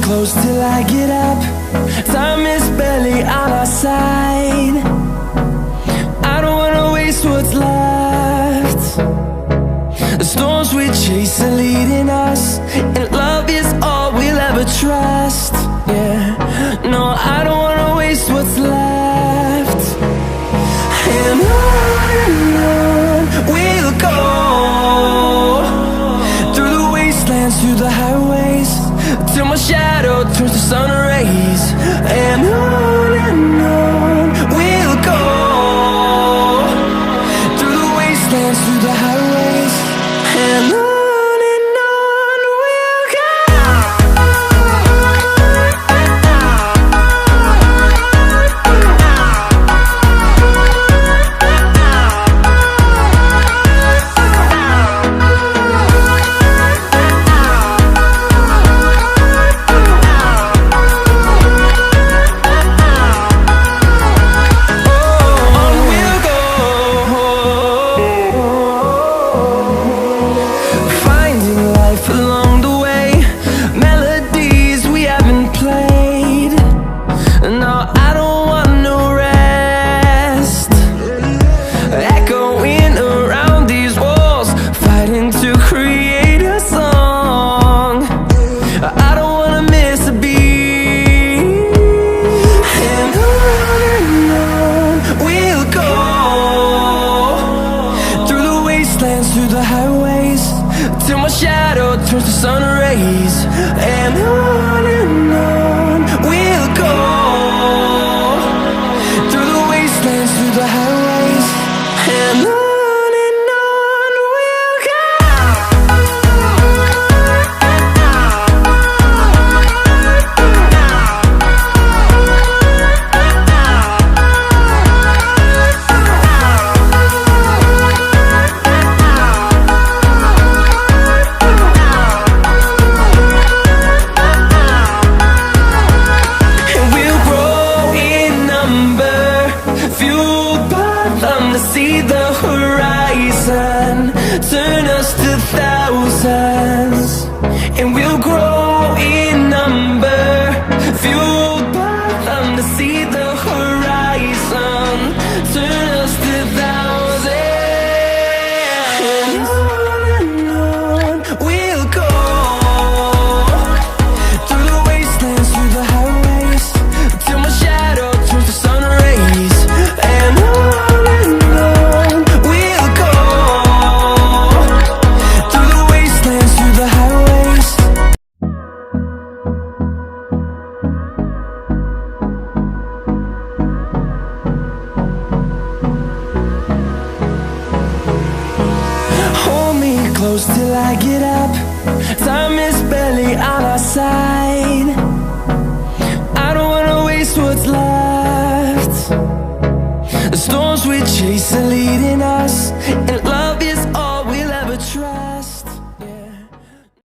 close till I get up. Time is barely on our side. I don't wanna waste what's left. The storms we chase are leading us, and love is all we'll ever trust. Yeah, no, I don't wanna waste what's left. And on we'll go, through the wastelands, through the highways, till my shadow turns to sun rays. And on we'll go, through the wastelands, through the highways, and on we'll go. Through the highways, till my shadow turns to sun rays. And on we'll go, through the wastelands, through the highways, and on we'll go. See the horizon, turn us to thousands, and we'll grow in number, fueled by them. To see the horizon, turn us to thousands, and on we'll go, through the wastelands, through the highways, till my shadow turns to sun rays. And close till I get up.